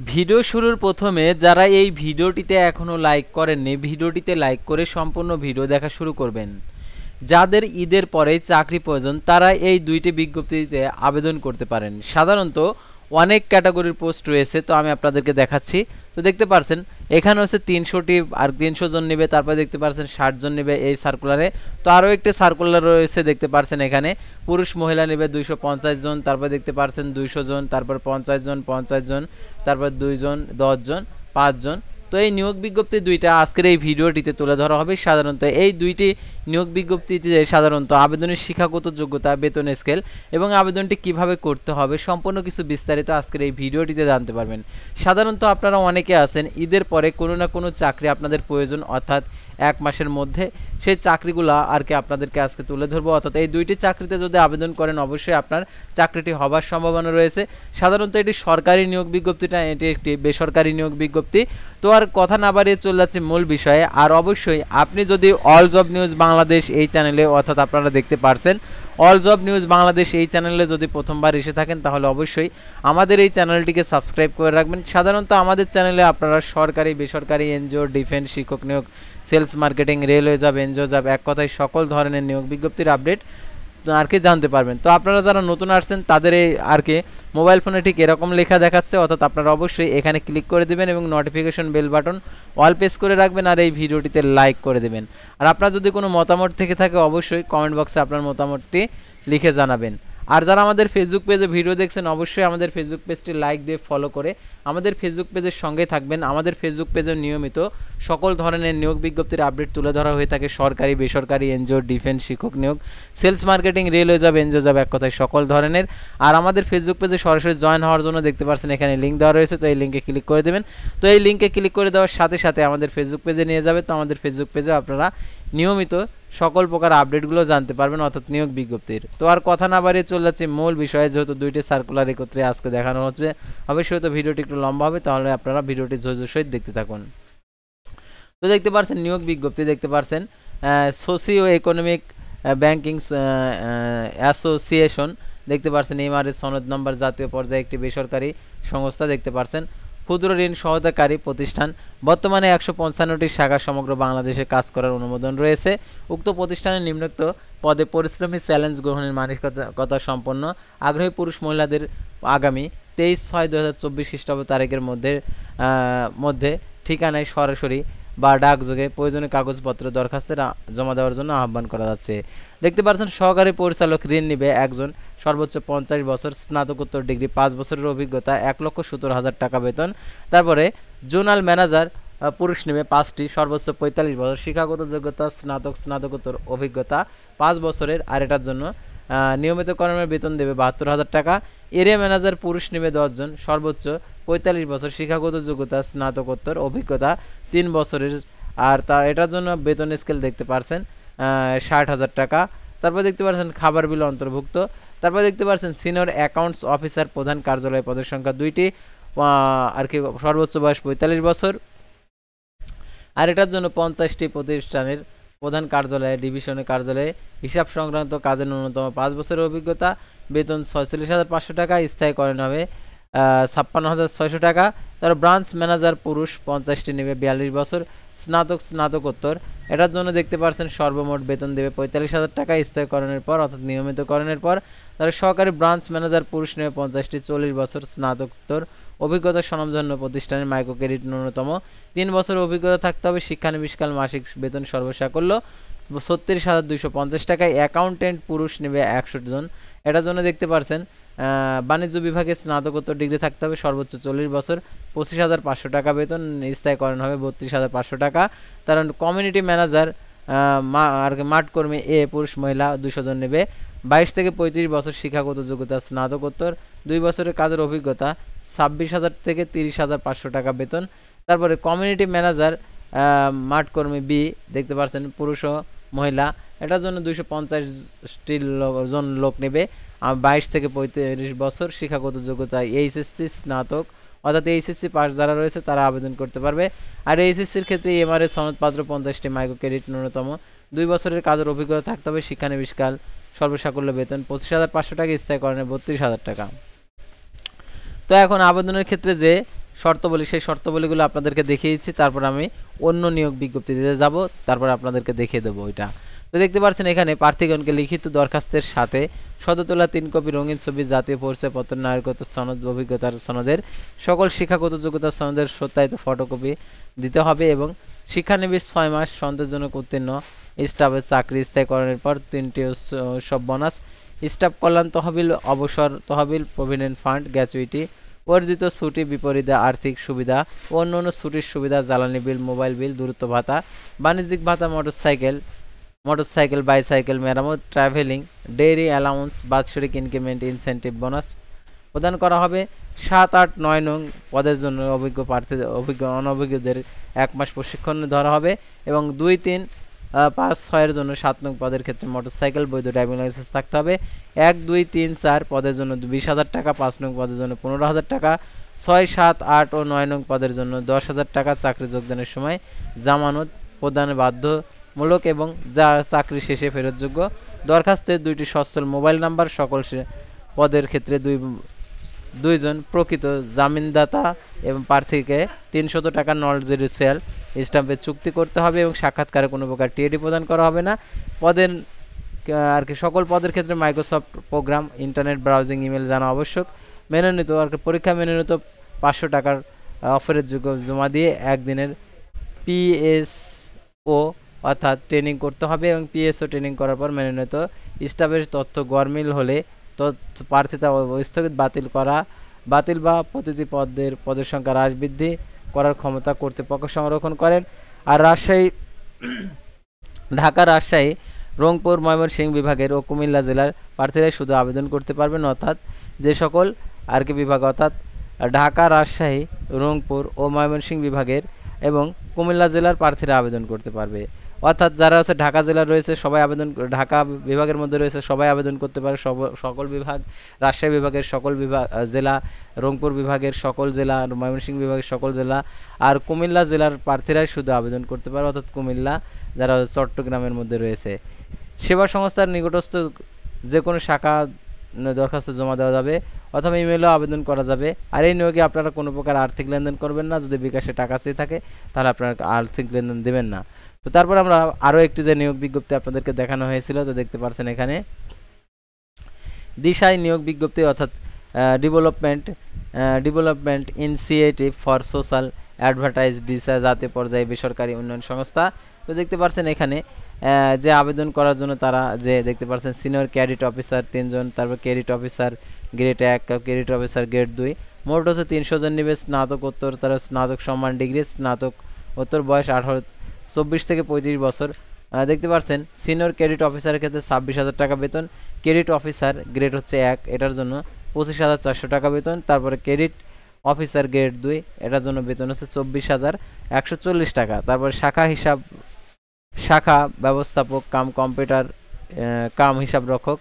Video শুরুর প্রথমে যারা এই ভিডিওটিতে এখনও লাইক করেননি, ভিডিওটিতে লাইক করে সম্পূর্ণ ভিডিও দেখা শুরু করবেন। যাদের ঈদের পরে চাকরি প্রয়োজন তারা এই দুইটি বিজ্ঞপ্তিতে আবেদন করতে পারেন। সাধারণত অনেক ক্যাটাগরির পোস্ট রয়েছে, তো আমি আপনাদেরকে দেখাচ্ছি। তো দেখতে পারছেন এখানে হচ্ছে 300টি, আর 300 জন নেবে। তারপরে দেখতে পারছেন 60 জন নেবে এই সার্কুলারে। তো আরও একটি সার্কুলার রয়েছে, দেখতে পারছেন এখানে পুরুষ মহিলা নেবে 250 জন। তারপর দেখতে পারছেন 200 জন, তারপর 50 জন, 50 জন, তারপর 2 জন, 10 জন, 5 জন। তো এই নিয়োগ বিজ্ঞপ্তি দুইটা আজকের এই ভিডিওটিতে তুলে ধরা হবে। সাধারণত এই দুইটি নিয়োগ বিজ্ঞপ্তিতে সাধারণত আবেদনের শিক্ষাগত যোগ্যতা, বেতন স্কেল এবং আবেদনটি কিভাবে করতে হবে সম্পূর্ণ কিছু বিস্তারিত আজকের এই ভিডিওটিতে জানতে পারবেন। সাধারণত আপনারা অনেকে আছেন ঈদের পরে কোনো না কোনো চাকরি আপনাদের প্রয়োজন, অর্থাৎ 1 মাসের মধ্যে সেই চাকরিগুলো আর কি আপনাদেরকে আজকে তুলে ধরবো। অর্থাৎ এই দুইটি চাকরিতে যদি আবেদন করেন অবশ্যই আপনার চাকরিটি হবার সম্ভাবনা রয়েছে। সাধারণত এটি সরকারি নিয়োগ বিজ্ঞপ্তিটা, এটি একটি বেসরকারি নিয়োগ বিজ্ঞপ্তি। তো আর কথা না বাড়িয়ে চলে যাচ্ছে মূল বিষয়ে। আর অবশ্যই আপনি যদি অল জব নিউজ বাংলাদেশ এই চ্যানেলে, অর্থাৎ আপনারা দেখতে পারছেন অল জব নিউজ বাংলাদেশ এই চ্যানেলে যদি প্রথমবার এসে থাকেন তাহলে অবশ্যই আমাদের এই চ্যানেলটিকে সাবস্ক্রাইব করে রাখবেন। সাধারণত আমাদের চ্যানেলে আপনারা সরকারি, বেসরকারি, এনজিও, ডিফেন্স, শিক্ষক নিয়োগ, sales marketing, railway job, NGO job, এক কথায় সকল ধরনের নিয়োগ বিজ্ঞপ্তির আপডেট আর কি জানতে পারবেন। তো আপনারা যারা নতুন আসছেন তাদের এই আর কি মোবাইল ফোনে ঠিক এরকম লেখা দেখাচ্ছে, অর্থাৎ আপনারা অবশ্যই এখানে ক্লিক করে দেবেন এবং notification bell button all press করে রাখবেন আর এই ভিডিওটিতে লাইক করে দেবেন। আর আপনার যদি কোনো মতামত থেকে থাকে অবশ্যই কমেন্ট বক্সে আপনার মতামতটি লিখে জানাবেন। আর যারা আমাদের ফেসবুক পেজে ভিডিও দেখছেন অবশ্যই আমাদের ফেসবুক পেজটি লাইক দিয়ে ফলো করে আমাদের ফেসবুক পেজের সঙ্গে থাকবেন। আমাদের ফেসবুক পেজে নিয়মিত সকল ধরনের নিয়োগ বিজ্ঞপ্তির আপডেট তুলে ধরা হয়ে থাকে, সরকারি, বেসরকারি, এনজিও, ডিফেন্স, শিক্ষক নিয়োগ, sales marketing, railway job, NGO job, এক কথায় সকল ধরনের। আর আমাদের ফেসবুক পেজে সরাসরি জয়েন হওয়ার জন্য দেখতে পাচ্ছেন এখানে লিঙ্ক দেওয়া রয়েছে, তো এই লিঙ্কে ক্লিক করে দেবেন। তো এই লিঙ্কে ক্লিক করে দেওয়ার সাথে সাথে আমাদের ফেসবুক পেজে নিয়ে যাবে। তো আমাদের ফেসবুক পেজে আপনারা নিয়মিত সকল প্রকার আপডেটগুলো জানতে পারবেন, অর্থাৎ নিয়োগ বিজ্ঞপ্তির। তো আর কথা না বাড়িয়ে চলে যাচ্ছে মূল বিষয়ে। যেহেতু দুইটি সার্কুলার একত্রে আজকে দেখানো হচ্ছে, অবশ্যই তো ভিডিওটি একটু লম্বা হবে, তাহলে আপনারা ভিডিওটি ধৈর্য সহিত দেখতে থাকুন। তো দেখতে পাচ্ছেন নিয়োগ বিজ্ঞপ্তি, দেখতে পাচ্ছেন সোসিও ইকোনমিক ব্যাংকিং অ্যাসোসিয়েশন, দেখতে পাচ্ছেন এমআরএস সনদ নম্বর, জাতীয় পর্যায়ে একটি বেসরকারি সংস্থা, দেখতে পাচ্ছেন ক্ষুদ্র ঋণ সহায়তাকারী প্রতিষ্ঠান। বর্তমানে 155টি শাখা সমগ্র বাংলাদেশে কাজ করার অনুমোদন রয়েছে। উক্ত প্রতিষ্ঠানের নিম্নোক্ত পদে পরিশ্রমী চ্যালেঞ্জ গ্রহণের মানসিকতা সম্পন্ন আগ্রহী পুরুষ মহিলাদের আগামী 23/6/2024 খ্রিস্টাব্দ তারিখের মধ্যে ঠিকানায় সরাসরি বা ডাকযোগে প্রয়োজনীয় কাগজপত্র দরখাস্তে জমা দেওয়ার জন্য আহ্বান করা যাচ্ছে। দেখতে পাচ্ছেন সহকারী পরিচালক ঋণ নিবে একজন, সর্বোচ্চ 50 বছর, স্নাতকোত্তর ডিগ্রি, 5 বছরের অভিজ্ঞতা, 1,17,000 টাকা বেতন। তারপরে জোনাল ম্যানেজার পুরুষ নেবে 5টি, সর্বোচ্চ 45 বছর, শিক্ষাগত যোগ্যতা স্নাতক, স্নাতকোত্তর অভিজ্ঞতা 5 বছরের। আর এটার জন্য নিয়মিত কর্মের বেতন দেবে 72,000 টাকা। এরিয়া ম্যানেজার পুরুষ নেবে 10 জন, সর্বোচ্চ 45 বছর, শিক্ষাগত যোগ্যতা স্নাতকোত্তর অভিজ্ঞতা 3 বছরের। আর এটার জন্য বেতন স্কেল দেখতে পারছেন 60,000 টাকা। তারপর দেখতে পাচ্ছেন খাবার বিল অন্তর্ভুক্ত। তারপর দেখতে পাচ্ছেন সিনিয়র অ্যাকাউন্টস অফিসার প্রধান কার্যালয়, পদের সংখ্যা 2টি, আর কি সর্বোচ্চ বয়স 45 বছর। আর এটার জন্য 50টি প্রতিষ্ঠানের প্রধান কার্যালয়ে, ডিভিশনের কার্যালয়ে হিসাব সংক্রান্ত কাজের ন্যূনতম 5 বছরের অভিজ্ঞতা, বেতন 46,500 টাকা, স্থায়ীকরণ হবে 56,600 টাকা। তার ব্রাঞ্চ ম্যানেজার পুরুষ 50টি নেবে 42 বছর, স্নাতক, স্নাতকোত্তর। এটার জন্য দেখতে পাচ্ছেন সর্বমোট বেতন দেবে 45,000 টাকা স্থায়ীকরণের পর, অর্থাৎ নিয়মিতকরণের পর। তার সহকারী ব্রাঞ্চ ম্যানেজার পুরুষ নেবে 50টি, 40 বছর, স্নাতকোত্তর অভিজ্ঞতা, স্বনামধন্য প্রতিষ্ঠানের মাইক্রো ক্রেডিট ন্যূনতম 3 বছরের অভিজ্ঞতা থাকতে হবে। শিক্ষানবিশকাল মাসিক বেতন সর্বসাকল্য 36,250 টাকায়। অ্যাকাউন্টেন্ট পুরুষ নেবে 100 জন। এটার জন্য দেখতে পাচ্ছেন বাণিজ্য বিভাগে স্নাতকোত্তর ডিগ্রি থাকতে হবে, সর্বোচ্চ 40 বছর, 25,500 টাকা বেতন, স্থায়ীকরণ হবে 32,500 টাকা। তার কমিউনিটি ম্যানেজার আর মাঠকর্মী এ পুরুষ মহিলা 200 জন নেবে, 22 থেকে 35 বছর, শিক্ষাগত যোগ্যতা স্নাতকোত্তর, 2 বছরের কাজের অভিজ্ঞতা, 26,000 থেকে 30,500 টাকা বেতন। তারপরে কমিউনিটি ম্যানেজার মাঠকর্মী বি, দেখতে পাচ্ছেন পুরুষ ও মহিলা, এটার জন্য 250টি জন লোক নেবে, 22 থেকে 35 বছর, শিক্ষাগত যোগ্যতা এইচএসসি স্নাতক, অর্থাৎ এইচএসসি পাস যারা রয়েছে তারা আবেদন করতে পারবে। আর এইচএসসির ক্ষেত্রে এমআরএস সনদপত্র 50টি, মাইক্রো ক্রেডিট ন্যূনতম 2 বছরের কাজের অভিজ্ঞতা থাকতে হবে। শিক্ষানবিশকাল সর্বসাকল্য বেতন 25,500 টাকা, স্থায়ীকরণে 32,000 টাকা। তো এখন আবেদনের ক্ষেত্রে যে শর্তাবলী, সেই শর্তাবলীগুলো আপনাদেরকে দেখিয়েছি। তারপর আমি অন্য নিয়োগ বিজ্ঞপ্তি দিতে যাব, তারপর আপনাদেরকে দেখিয়ে দেবো ওইটা। তো দেখতে পাচ্ছেন এখানে প্রার্থীগণকে লিখিত দরখাস্তের সাথে সদ্য তোলা 3 কপি রঙিন ছবি, জাতীয় পরিচয়পত্র, নাগরিকত্ব সনদ, অভিজ্ঞতার সনদের সকল শিক্ষাগত যোগ্যতার সনদের সত্যায়িত ফটোকপি দিতে হবে এবং শিক্ষানবিশ 6 মাস সন্তোষজনক উত্তীর্ণ স্টাফের চাকরি স্থায়ীকরণের পর 3টি উৎসব বোনাস, স্টাফ কল্যাণ তহবিল, অবসর তহবিল, প্রভিডেন্ট ফান্ড, গ্র্যাচুইটি, অর্জিত ছুটি, বিপরীতে আর্থিক সুবিধা ও অন্যান্য ছুটির সুবিধা, জ্বালানি বিল, মোবাইল বিল, দূরত্ব ভাতা, বাণিজ্যিক ভাতা, মোটরসাইকেল বাইসাইকেল মেরামত, ট্রাভেলিং, ডেইরি অ্যালাউন্স, বাৎসরিক ইনক্রিমেন্ট, ইনসেন্টিভ বোনাস প্রদান করা হবে। 7, 8, 9 নং পদের জন্য অনভিজ্ঞদের 1 মাস প্রশিক্ষণ ধরা হবে এবং 2, 3, 5, 6 এর জন্য 7 নং পদের ক্ষেত্রে মোটরসাইকেল বৈধ ড্রাইভিং লাইসেন্স থাকতে হবে। 1, 2, 3, 4 পদের জন্য 20,000 টাকা, 5 নং পদের জন্য 15,000 টাকা, 6, 7, 8 ও 9 নং পদের জন্য 10,000 টাকা চাকরি যোগদানের সময় জামানত প্রদানে বাধ্যমূলক এবং যা চাকরি শেষে ফেরতযোগ্য। দরখাস্তের 2টি সচ্ছল মোবাইল নাম্বার, সকল পদের ক্ষেত্রে 2 জন প্রকৃত জামিনদাতা এবং প্রার্থীকে 300 টাকা নন-জুডিশিয়াল স্ট্যাম্পে চুক্তি করতে হবে এবং সাক্ষাৎকারে কোনো প্রকার টিএডি প্রদান করা হবে না। পদের আর কি সকল পদের ক্ষেত্রে Microsoft program, internet browsing, email জানা আবশ্যক। মেনে আর কি পরীক্ষা মেনে 500 টাকার অফারের যোগ্য জমা দিয়ে 1 দিনের পিএসও অর্থাৎ ট্রেনিং করতে হবে এবং পিএসও ট্রেনিং করার পর মেনে স্টাফের তথ্য গরমিল হলে প্রার্থিতা স্থগিত বাতিল বা প্রতিটি পদের সংখ্যা হ্রাস বৃদ্ধি করার ক্ষমতা কর্তৃপক্ষ সংরক্ষণ করেন। আর ঢাকা, রাজশাহী, রংপুর, ময়মনসিংহ বিভাগের ও কুমিল্লা জেলার প্রার্থীরাই শুধু আবেদন করতে পারবেন, অর্থাৎ যে সকল আর কি বিভাগ অর্থাৎ ঢাকা, রাজশাহী, রংপুর ও ময়মনসিংহ বিভাগের এবং কুমিল্লা জেলার প্রার্থীরা আবেদন করতে পারবে। অর্থাৎ যারা আছে ঢাকা জেলার রয়েছে সবাই ঢাকা বিভাগের মধ্যে রয়েছে সবাই আবেদন করতে পারে, সকল বিভাগ, রাজশাহী বিভাগের সকল জেলা, রংপুর বিভাগের সকল জেলা, ময়মনসিংহ বিভাগের সকল জেলা, আর কুমিল্লা জেলার প্রার্থীরাই শুধু আবেদন করতে পারে, অর্থাৎ কুমিল্লা যারা চট্টগ্রামের মধ্যে রয়েছে। সেবা সংস্থার নিকটস্থ যে কোনো শাখা দরখাস্ত জমা দেওয়া যাবে অথবা ইমেলও আবেদন করা যাবে। আর এই নিয়োগে আপনারা কোনো প্রকার আর্থিক লেনদেন করবেন না, যদি বিকাশে টাকা চেয়ে থাকে তাহলে আপনারা আর্থিক লেনদেন দেবেন না। তো তারপর আমরা আরও একটি যে নিয়োগ বিজ্ঞপ্তি আপনাদেরকে দেখানো হয়েছিল, তো দেখতে পাচ্ছেন এখানে দিশায় নিয়োগ বিজ্ঞপ্তি অর্থাৎ development initiative for social advertise Disha জাতীয় পর্যায়ে বেসরকারি উন্নয়ন সংস্থা। তো দেখতে পাচ্ছেন এখানে যে আবেদন করার জন্য তারা যে দেখতে পাচ্ছেন সিনিয়র ক্যাডেট অফিসার 3 জন, তারপর cadet officer grade 1, cadet officer grade 2, মোট হচ্ছে 300 জন নিবে। স্নাতকোত্তর, তারা স্নাতক সম্মান ডিগ্রি, স্নাতকোত্তর বয়স 24 থেকে 35 বছর। দেখতে পাচ্ছেন সিনিয়র ক্যাডেট অফিসারের ক্ষেত্রে 26,000 টাকা বেতন, ক্যাডেট অফিসার গ্রেড হচ্ছে 1 এটার জন্য 25,400 টাকা বেতন, তারপরে ক্যাডেট অফিসার গ্রেড 2 এটার জন্য বেতন হচ্ছে 24,140 টাকা। তারপরে শাখা ব্যবস্থাপক কাম কম্পিউটার কাম হিসাব রক্ষক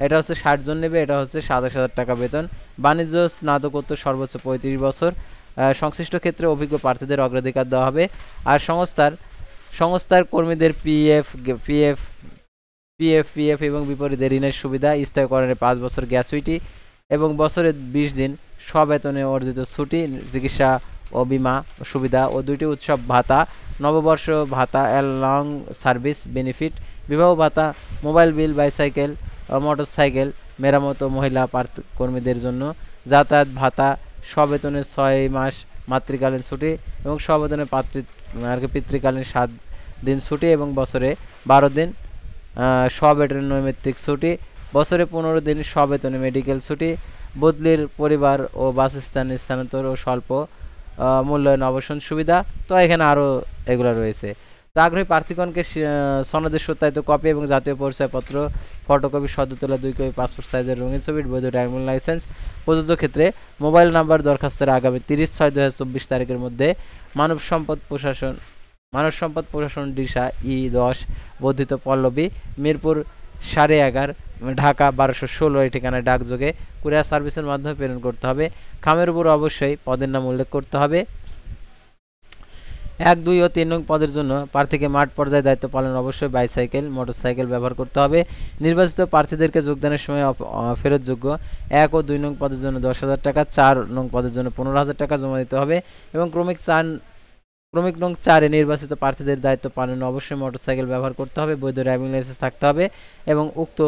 এটা হচ্ছে 60 জন নেবে, এটা হচ্ছে 27,000 টাকা বেতন। বাণিজ্য স্নাতকোত্তর সর্বোচ্চ 35 বছর। সংশ্লিষ্ট ক্ষেত্রে অভিজ্ঞ প্রার্থীদের অগ্রাধিকার দেওয়া হবে। আর সংস্থার কর্মীদের পিএফ এবং বিপরীতে ঋণের সুবিধা, স্থায়ীকরণের 5 বছর গ্র্যাচুইটি এবং বছরে 20 দিন স্ববেতনে অর্জিত ছুটি, চিকিৎসা ও বীমা সুবিধা ও 2টি উৎসব ভাতা, নববর্ষ ভাতা, লং সার্ভিস বেনিফিট, বিবাহ ভাতা, মোবাইল বিল, বাইসাইকেল ও মোটরসাইকেল মেরামত ও মহিলা কর্মীদের জন্য যাতায়াত ভাতা, স্ববেতনে 6 মাস মাতৃকালীন ছুটি এবং স্ববেতনে পিতৃকালীন 7 দিন ছুটি এবং বছরে 12 দিন স্ববেতনে নৈমিত্তিক ছুটি, বছরে 15 দিন স্ববেতনে মেডিকেল ছুটি, বদলির পরিবার ও বাসস্থান স্থানান্তর ও স্বল্প মূল্যায়ন আবাসন সুবিধা। তো এখানে আরও এগুলো রয়েছে। তো আগ্রহী প্রার্থীগণকে সনদের সত্যায়িত কপি এবং জাতীয় পরিচয়পত্র ফটোকপি, সদ্য তোলা 2 কপি পাসপোর্ট সাইজের রঙিন ছবি, বৈধ ড্রাইভিং লাইসেন্স, প্রযোজ্য ক্ষেত্রে মোবাইল নাম্বার দরখাস্তের আগামী 30/6/2024 তারিখের মধ্যে মানব সম্পদ প্রশাসন দিশা E10 বর্ধিত পল্লবী, মিরপুর 11.5, ঢাকা 1216 এই ঠিকানায় ডাকযোগে কুরিয়ার সার্ভিসের মাধ্যমে প্রেরণ করতে হবে। খামের উপর অবশ্যই পদের নাম উল্লেখ করতে হবে। 1, 2 ও 3 নং পদের জন্য প্রার্থীকে মাঠ পর্যায়ে দায়িত্ব পালন অবশ্যই বাইসাইকেল মোটরসাইকেল ব্যবহার করতে হবে। নির্বাচিত প্রার্থীদেরকে যোগদানের সময় ফেরতযোগ্য 1 ও 2 নং পদের জন্য 10,000 টাকা, 4 নং পদের জন্য 15,000 টাকা জমা দিতে হবে এবং ক্রমিক নং 4 এ নির্বাচিত প্রার্থীদের দায়িত্ব পালনে অবশ্যই মোটরসাইকেল ব্যবহার করতে হবে, বৈধ ড্রাইভিং লাইসেন্স থাকতে হবে এবং উক্ত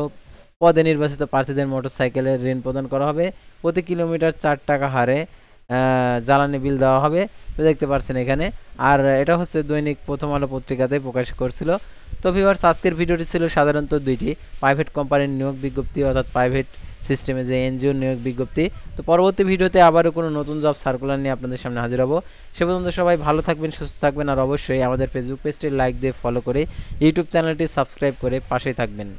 পদে নির্বাচিত প্রার্থীদের মোটরসাইকেলের ঋণ প্রদান করা হবে। প্রতি কিলোমিটার 4 টাকা হারে জ্বালানি বিল দেওয়া হবে। তো দেখতে পাচ্ছেন এখানে, আর এটা হচ্ছে দৈনিক প্রথম আলো পত্রিকাতে প্রকাশ করছিল। তো ভিউয়ার্স, আজকের ভিডিওটি ছিল সাধারণত দুইটি প্রাইভেট কোম্পানির নিয়োগ বিজ্ঞপ্তি, অর্থাৎ প্রাইভেট সিস্টেমে যে এনজিও নিয়োগ বিজ্ঞপ্তি। তো পরবর্তী ভিডিওতে আবারও কোনো নতুন জব সার্কুলার নিয়ে আপনাদের সামনে হাজির হব। সে পর্যন্ত সবাই ভালো থাকবেন, সুস্থ থাকবেন, আর অবশ্যই আমাদের ফেসবুক পেজটি লাইক দিয়ে ফলো করে ইউটিউব চ্যানেলটি সাবস্ক্রাইব করে পাশেই থাকবেন।